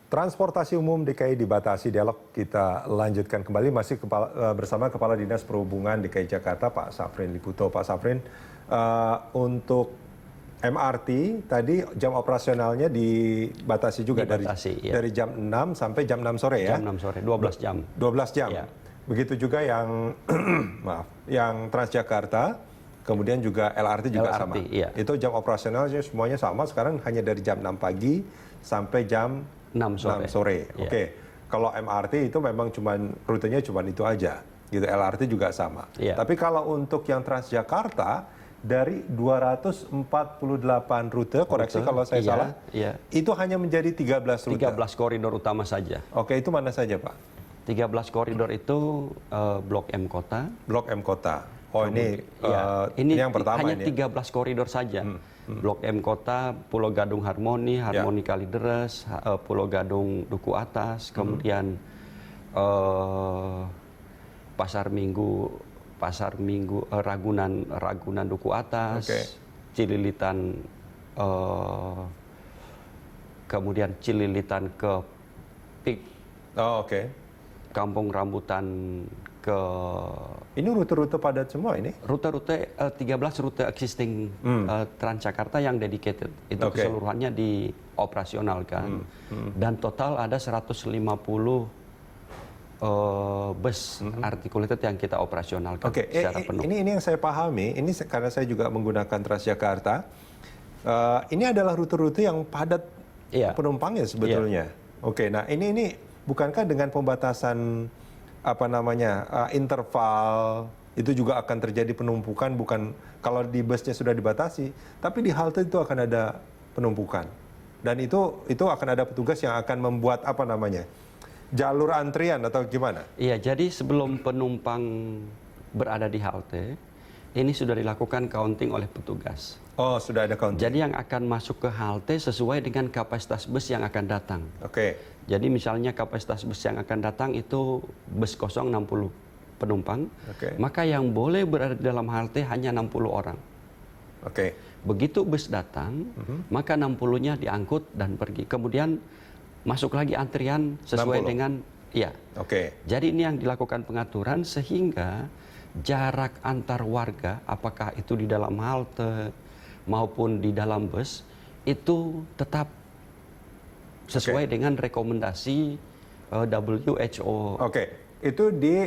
Transportasi umum DKI dibatasi. Dialog kita lanjutkan kembali masih bersama Kepala Dinas Perhubungan DKI Jakarta Pak Safrin Liputo. Pak Safrin, untuk MRT tadi jam operasionalnya dibatasi juga dari jam 6 sampai jam 6 sore ya? Jam 6 sore, 12 jam. 12 jam. Ya. Begitu juga yang maaf, yang Transjakarta, kemudian juga LRT juga sama. Iya. Itu jam operasionalnya semuanya sama, sekarang hanya dari jam 6 pagi sampai jam 6 sore. Ya. Oke. Kalau MRT itu memang rutenya cuma itu aja. Gitu. LRT juga sama. Ya. Tapi kalau untuk yang Transjakarta dari 248 rute, koreksi kalau saya salah, itu hanya menjadi 13 rute. 13 koridor utama saja. Oke, itu mana saja, Pak? 13 koridor itu Blok M Kota. Blok M Kota. Oh, ini yang pertama hanya ini. 13 koridor saja. Blok M Kota, Pulau Gadung Harmoni, Harmoni Kalideres, Pulau Gadung Duku Atas, kemudian Pasar Minggu Ragunan Duku Atas, Cililitan, kemudian Cililitan ke Pik, Kampung Rambutan ke. Ini rute-rute padat semua ini? Rute-rute 13 rute existing Transjakarta yang dedicated itu keseluruhannya dioperasionalkan dan total ada 150 bus articulated yang kita operasionalkan secara penuh. Ini yang saya pahami, ini karena saya juga menggunakan Transjakarta. Ini adalah rute-rute yang padat penumpangnya sebetulnya. Nah ini bukankah dengan pembatasan interval itu juga akan terjadi penumpukan? Bukan kalau di busnya sudah dibatasi, tapi di halte itu akan ada penumpukan. Dan itu akan ada petugas yang akan membuat jalur antrian atau gimana? Iya, jadi sebelum penumpang berada di halte, ini sudah dilakukan counting oleh petugas. Oh, sudah ada counting. Jadi yang akan masuk ke halte sesuai dengan kapasitas bus yang akan datang. Jadi misalnya kapasitas bus yang akan datang itu bus kosong 60 penumpang, maka yang boleh berada di dalam halte hanya 60 orang. Begitu bus datang, maka 60-nya diangkut dan pergi. Kemudian masuk lagi antrian sesuai 60. Dengan Jadi ini yang dilakukan pengaturan sehingga jarak antar warga, apakah itu di dalam halte maupun di dalam bus, itu tetap sesuai dengan rekomendasi WHO. Itu di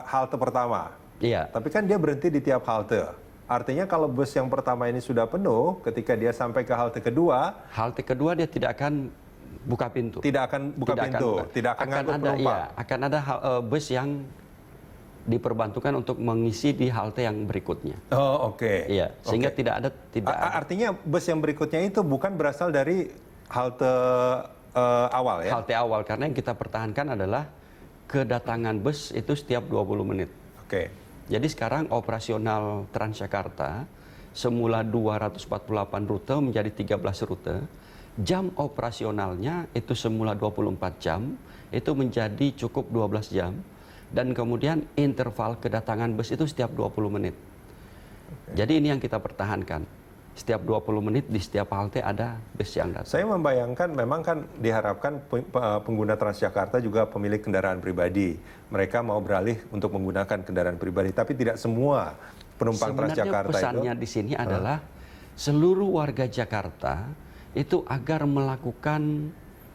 halte pertama. Iya. Tapi kan dia berhenti di tiap halte. Artinya kalau bus yang pertama ini sudah penuh, ketika dia sampai ke halte kedua dia tidak akan buka pintu. Tidak akan ngangkut penumpang. Akan ada bus yang diperbantukan untuk mengisi di halte yang berikutnya. Iya, sehingga tidak ada. Artinya bus yang berikutnya itu bukan berasal dari halte awal ya? Halte awal, karena yang kita pertahankan adalah kedatangan bus itu setiap 20 menit. Jadi sekarang operasional Transjakarta semula 248 rute menjadi 13 rute. Jam operasionalnya itu semula 24 jam, itu menjadi cukup 12 jam. Dan kemudian interval kedatangan bus itu setiap 20 menit. Jadi ini yang kita pertahankan. Setiap 20 menit di setiap halte ada bus yang datang. Saya membayangkan memang kan diharapkan pengguna Transjakarta juga pemilik kendaraan pribadi. Mereka mau beralih untuk menggunakan kendaraan pribadi, tapi tidak semua penumpang Transjakarta itu. Sebenarnya pesannya di sini adalah seluruh warga Jakarta itu agar melakukan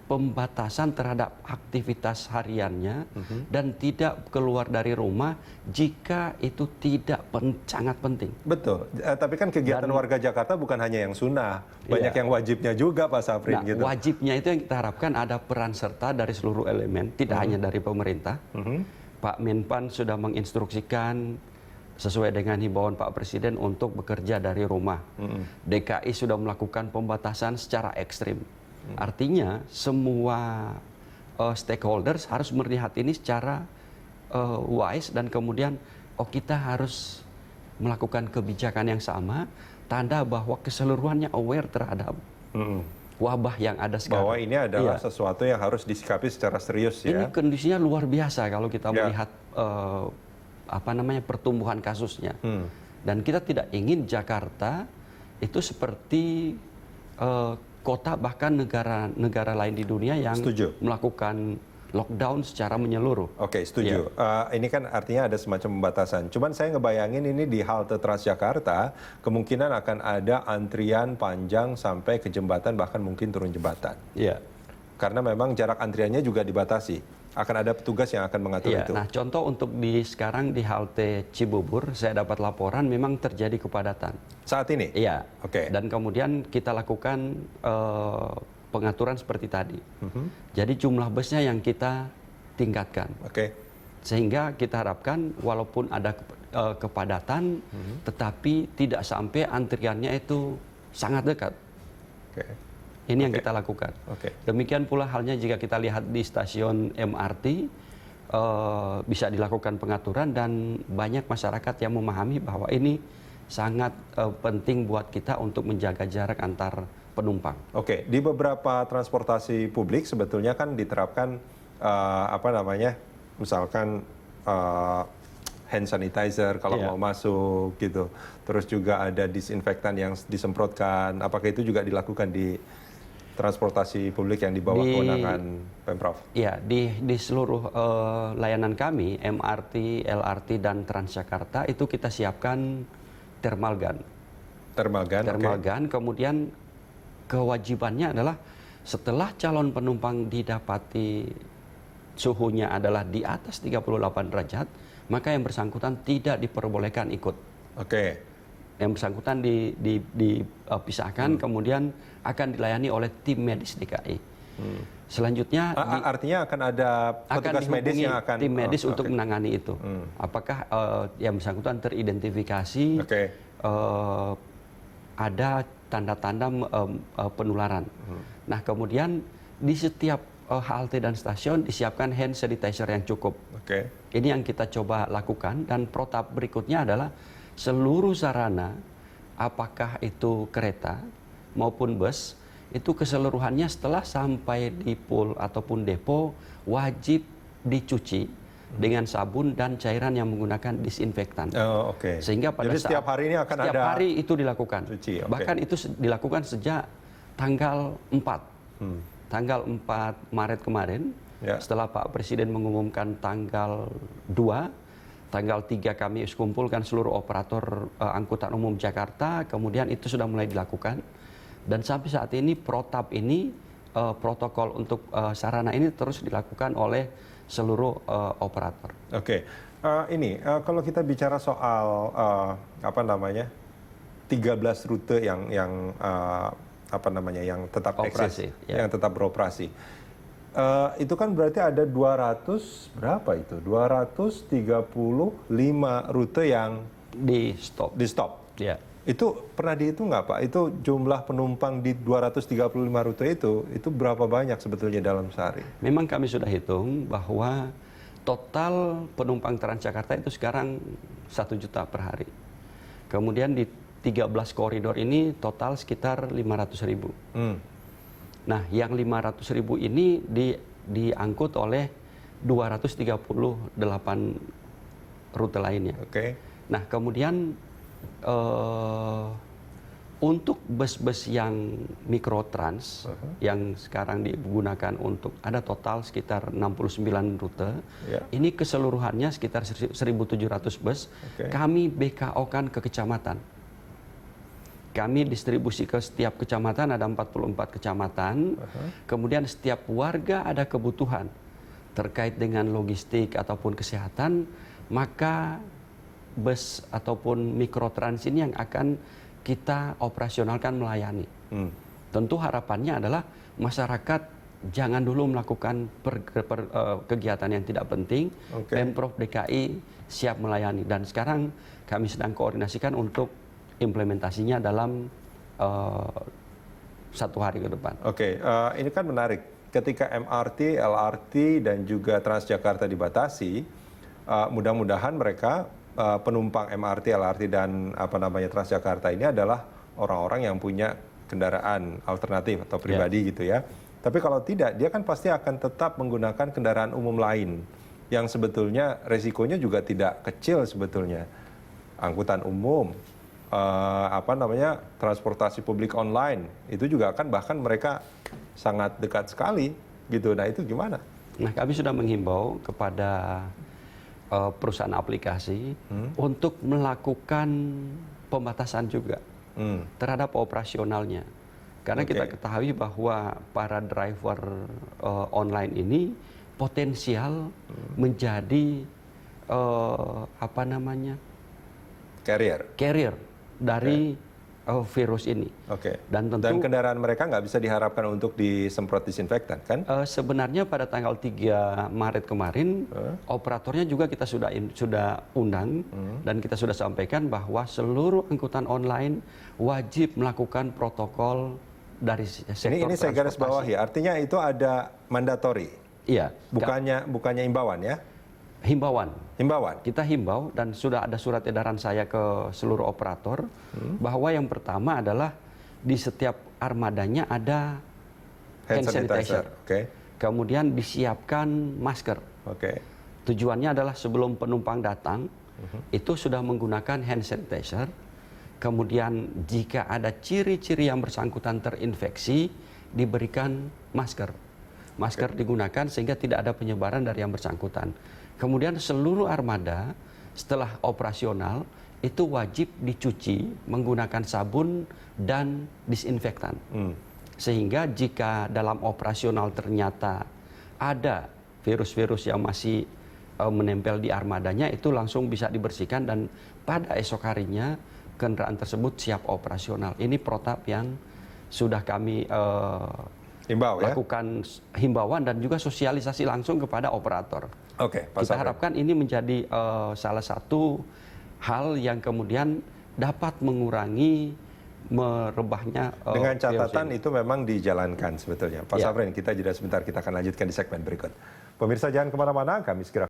pembatasan terhadap aktivitas hariannya dan tidak keluar dari rumah jika itu tidak sangat penting. Betul, tapi kan kegiatan warga Jakarta bukan hanya yang sunnah, banyak yang wajibnya juga Pak Safrin. Wajibnya itu yang kita harapkan ada peran serta dari seluruh elemen, tidak hanya dari pemerintah. Pak Menpan sudah menginstruksikan sesuai dengan himbauan Pak Presiden untuk bekerja dari rumah. DKI sudah melakukan pembatasan secara ekstrim. Artinya semua stakeholders harus melihat ini secara wise dan kemudian kita harus melakukan kebijakan yang sama, tanda bahwa keseluruhannya aware terhadap wabah yang ada sekarang. Bahwa ini adalah sesuatu yang harus disikapi secara serius ya. Ini kondisinya luar biasa kalau kita melihat pertumbuhan kasusnya. Dan kita tidak ingin Jakarta itu seperti kota bahkan negara lain di dunia yang melakukan lockdown secara menyeluruh. Oke, setuju. Ini kan artinya ada semacam pembatasan. Cuman saya ngebayangin ini di halte Transjakarta, kemungkinan akan ada antrian panjang sampai ke jembatan, bahkan mungkin turun jembatan. Iya. Karena memang jarak antriannya juga dibatasi. Akan ada petugas yang akan mengatur itu. Nah, contoh untuk sekarang di halte Cibubur, saya dapat laporan memang terjadi kepadatan. Saat ini? Iya. Oke. Dan kemudian kita lakukan pengaturan seperti tadi. Jadi jumlah busnya yang kita tingkatkan. Oke. Sehingga kita harapkan walaupun ada kepadatan, tetapi tidak sampai antriannya itu sangat dekat. Oke. Ini yang kita lakukan. Demikian pula halnya jika kita lihat di stasiun MRT, bisa dilakukan pengaturan dan banyak masyarakat yang memahami bahwa ini sangat penting buat kita untuk menjaga jarak antar penumpang. Oke, di beberapa transportasi publik sebetulnya kan diterapkan misalkan hand sanitizer kalau mau masuk gitu. Terus juga ada disinfektan yang disemprotkan. Apakah itu juga dilakukan di transportasi publik yang di bawah kewenangan Pemprov? Iya, di seluruh layanan kami, MRT, LRT, dan Transjakarta itu kita siapkan thermal gun. Thermal gun, kemudian kewajibannya adalah setelah calon penumpang didapati suhunya adalah di atas 38 derajat, maka yang bersangkutan tidak diperbolehkan ikut. Oke. Yang bersangkutan dipisahkan, kemudian akan dilayani oleh tim medis DKI. Selanjutnya artinya akan ada petugas medis yang akan tim medis untuk menangani itu. Apakah yang bersangkutan teridentifikasi ada tanda-tanda penularan. Nah, kemudian di setiap halte dan stasiun disiapkan hand sanitizer yang cukup. Ini yang kita coba lakukan, dan protap berikutnya adalah seluruh sarana, apakah itu kereta maupun bus, itu keseluruhannya setelah sampai di pool ataupun depo wajib dicuci dengan sabun dan cairan yang menggunakan disinfektan. Sehingga pada Jadi setiap hari ini akan setiap hari itu dilakukan. Cuci, Bahkan itu dilakukan sejak tanggal 4. Tanggal 4 Maret kemarin, setelah Pak Presiden mengumumkan tanggal 2, tanggal 3 kami kumpulkan seluruh operator angkutan umum Jakarta, kemudian itu sudah mulai dilakukan. Dan sampai saat ini protap ini, protokol untuk sarana ini terus dilakukan oleh seluruh operator. Kalau kita bicara soal 13 rute yang tetap eksis, yang tetap beroperasi. Itu kan berarti ada 235 rute yang di stop. Itu pernah dihitung nggak Pak? Itu jumlah penumpang di 235 rute itu berapa banyak sebetulnya dalam sehari? Memang kami sudah hitung bahwa total penumpang Transjakarta itu sekarang 1 juta per hari. Kemudian di 13 koridor ini total sekitar 500.000. Nah, yang 500.000 ini diangkut oleh 238 rute lainnya. Nah, kemudian untuk bus-bus yang mikrotrans yang sekarang digunakan untuk ada total sekitar 69 rute. Ini keseluruhannya sekitar 1.700 bus. Kami BKO-kan ke kecamatan. Kami distribusi ke setiap kecamatan, ada 44 kecamatan. Kemudian setiap warga ada kebutuhan terkait dengan logistik ataupun kesehatan, maka bus ataupun mikrotrans ini yang akan kita operasionalkan melayani. Tentu harapannya adalah masyarakat jangan dulu melakukan kegiatan yang tidak penting. Pemprov DKI siap melayani, dan sekarang kami sedang koordinasikan untuk implementasinya dalam 1 hari ke depan. Ini kan menarik. Ketika MRT, LRT, dan juga Transjakarta dibatasi, mudah-mudahan mereka penumpang MRT, LRT, dan Transjakarta ini adalah orang-orang yang punya kendaraan alternatif atau pribadi gitu ya. Tapi kalau tidak, dia kan pasti akan tetap menggunakan kendaraan umum lain yang sebetulnya resikonya juga tidak kecil sebetulnya. Angkutan umum, transportasi publik online itu juga kan bahkan mereka sangat dekat sekali gitu. Nah itu gimana? Nah kami sudah menghimbau kepada perusahaan aplikasi untuk melakukan pembatasan juga terhadap operasionalnya. Karena kita ketahui bahwa para driver online ini potensial menjadi carrier dari virus ini. Dan kendaraan mereka nggak bisa diharapkan untuk disemprot disinfektan, kan? Sebenarnya pada tanggal 3 Maret kemarin, operatornya juga kita sudah undang dan kita sudah sampaikan bahwa seluruh angkutan online wajib melakukan protokol dari sektor ini saya garis bawahi, artinya itu ada mandatory. Iya. Bukannya imbauan ya? Himbauan. Kita himbau dan sudah ada surat edaran saya ke seluruh operator bahwa yang pertama adalah di setiap armadanya ada hand sanitizer. Kemudian disiapkan masker. Tujuannya adalah sebelum penumpang datang itu sudah menggunakan hand sanitizer. Kemudian jika ada ciri-ciri yang bersangkutan terinfeksi diberikan masker. Masker digunakan sehingga tidak ada penyebaran dari yang bersangkutan. Kemudian seluruh armada setelah operasional itu wajib dicuci menggunakan sabun dan disinfektan. Sehingga jika dalam operasional ternyata ada virus-virus yang masih menempel di armadanya itu langsung bisa dibersihkan dan pada esok harinya kendaraan tersebut siap operasional. Ini protap yang sudah kami lakukan himbauan dan juga sosialisasi langsung kepada operator. Kita harapkan ini menjadi salah satu hal yang kemudian dapat mengurangi merebahnya dengan catatan itu memang dijalankan sebetulnya. Pak Safrin, kita jeda sebentar, kita akan lanjutkan di segmen berikut. Pemirsa jangan kemana-mana, kami segera